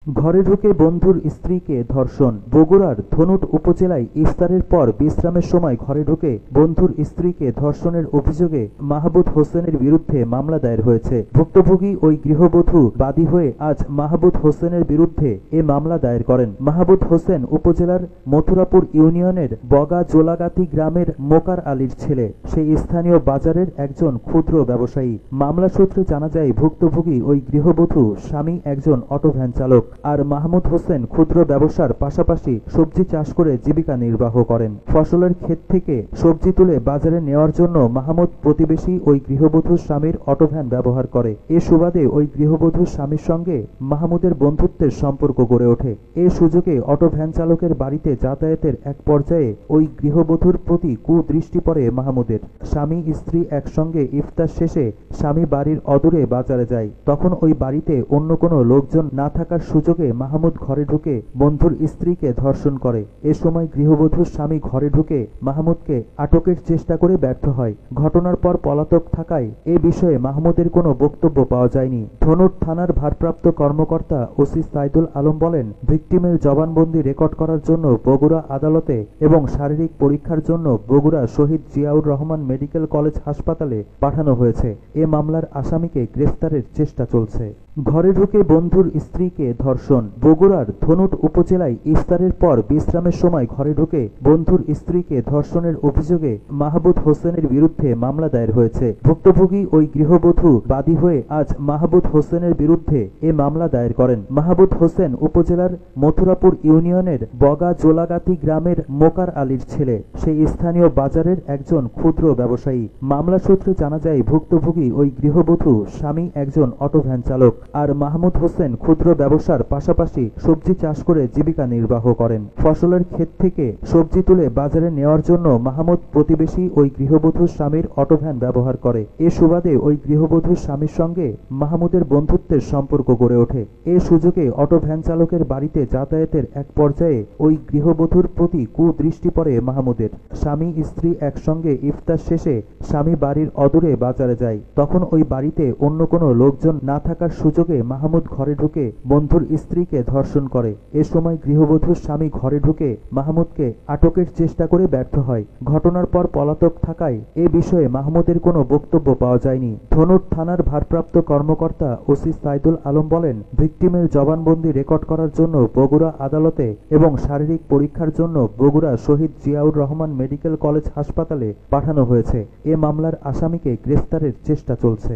ঘরে ঢুকে বন্ধুর স্ত্রীকে ধর্ষণ। বগুড়ার ধনুট উপজেলায় ইফতারের পর বিশ্রামের সময় ঘরে ঢুকে বন্ধুর স্ত্রীকে ধর্ষণের অভিযোগে মাহবুব হোসেনের বিরুদ্ধে মামলা দায়ের হয়েছে। ভুক্তভোগী ওই গৃহবধূ বাদী হয়ে আজ মাহবুব হোসেনের বিরুদ্ধে এ মামলা দায়ের করেন। মাহবুব হোসেন উপজেলার মথুরাপুর ইউনিয়নের বগা জোলাগাতি গ্রামের মোকার আলীর ছেলে। সেই স্থানীয় বাজারের একজন ক্ষুদ্র ব্যবসায়ী। মামলা সূত্রে জানা যায়, ভুক্তভোগী ওই গৃহবধূ স্বামী একজন অটোভ্যান চালক আর মাহমুদ হোসেন ক্ষুদ্র ব্যবসার পাশাপাশি সবজি চাষ করে জীবিকা নির্বাহ করেন। ফসলের ক্ষেত থেকে সবজি তুলে বাজারে নেওয়ার জন্য মাহমুদ প্রতিবেশী ওই গৃহবধূর স্বামীর অটোভ্যান ব্যবহার করে। এ সুবাদে ওই গৃহবধূর স্বামীর সঙ্গে মাহমুদের বন্ধুত্বের সম্পর্ক গড়ে ওঠে। এ সুযোগে অটোভ্যান চালকের বাড়িতে যাতায়াতের এক পর্যায়ে ওই গৃহবধূর প্রতি কুদৃষ্টি পড়ে মাহমুদের। স্বামী স্ত্রী একসঙ্গে ইফতার শেষে স্বামী বাড়ির অদূরে বাজারে যায়। তখন ওই বাড়িতে অন্য কোনো লোকজন না থাকার সুযোগে মাহমুদ ঘরে ঢুকে বন্ধুর স্ত্রীকে ধর্ষণ করে। এ সময় গৃহবধূর স্বামী ঘরে ঢুকে মাহমুদকে আটকের চেষ্টা করে ব্যর্থ হয়। ঘটনার পর পলাতক থাকায় এ বিষয়ে মাহমুদের কোনো বক্তব্য পাওয়া যায়নি। ধনুট থানার ভারপ্রাপ্ত কর্মকর্তা ওসি সাইদুল আলম বলেন, ভিকটিমের জবানবন্দি রেকর্ড করার জন্য বগুড়া আদালতে এবং শারীরিক পরীক্ষার জন্য বগুড়া শহীদ জিয়াউর রহমান মেডিকেল কলেজ হাসপাতালে পাঠানো হয়েছে। এ মামলার আসামিকে গ্রেফতারের চেষ্টা চলছে। ঘরে ঢুকে বন্ধুর স্ত্রীকে ধর্ষণ। বগুড়ার ধনুট উপজেলায় ইফতারের পর বিশ্রামের সময় ঘরে ঢুকে বন্ধুর স্ত্রীকে ধর্ষণের অভিযোগে মাহবুব হোসেনের বিরুদ্ধে মামলা দায়ের হয়েছে। ভুক্তভোগী ওই গৃহবধূ বাদী হয়ে আজ মাহবুব হোসেনের বিরুদ্ধে এ মামলা দায়ের করেন। মাহবুব হোসেন উপজেলার মথুরাপুর ইউনিয়নের বগা জোলাগাতি গ্রামের মোকার আলীর ছেলে। সেই স্থানীয় বাজারের একজন ক্ষুদ্র ব্যবসায়ী। মামলা সূত্রে জানা যায়, ভুক্তভোগী ওই গৃহবধূ স্বামী একজন অটোভ্যান চালক আর মাহমুদ হোসেন ক্ষুদ্র ব্যবসার পাশাপাশি সবজি চাষ করে জীবিকা নির্বাহ করেন। ফসলের ক্ষেত থেকে সবজি তুলে বাজারে নেওয়ার জন্য মাহমুদ প্রতিবেশী ওই গৃহবধূর স্বামীর অটোভ্যান ব্যবহার করে। এ সুবাদে ওই গৃহবধূর স্বামীর সঙ্গে মাহমুদের বন্ধুত্বের সম্পর্ক গড়ে ওঠে। এ সুযোগে অটোভ্যান চালকের বাড়িতে যাতায়াতের এক পর্যায়ে ওই গৃহবধূর প্রতি কুদৃষ্টি পড়ে মাহমুদের। স্বামী স্ত্রী একসঙ্গে ইফতার শেষে স্বামী বাড়ির অদূরে বাজারে যায়। তখন ওই বাড়িতে অন্য কোনো লোকজন না থাকার সুযোগে মাহমুদ ঘরে ঢুকে বন্ধুর স্ত্রীকে ধর্ষণ করে। এ সময় গৃহবধূর স্বামী ঘরে ঢুকে মাহমুদকে আটকের চেষ্টা করে ব্যর্থ হয়। ঘটনার পর পলাতক থাকায় এ বিষয়ে মাহমুদের কোনো বক্তব্য পাওয়া যায়নি। ধনুট থানার ভারপ্রাপ্ত কর্মকর্তা ওসি সাইদুল আলম বলেন, ভিকটিমের জবানবন্দি রেকর্ড করার জন্য বগুড়া আদালতে এবং শারীরিক পরীক্ষার জন্য বগুড়া শহীদ জিয়াউর রহমান মেডিকেল কলেজ হাসপাতালে পাঠানো হয়েছে। এ মামলার আসামিকে গ্রেফতারের চেষ্টা চলছে।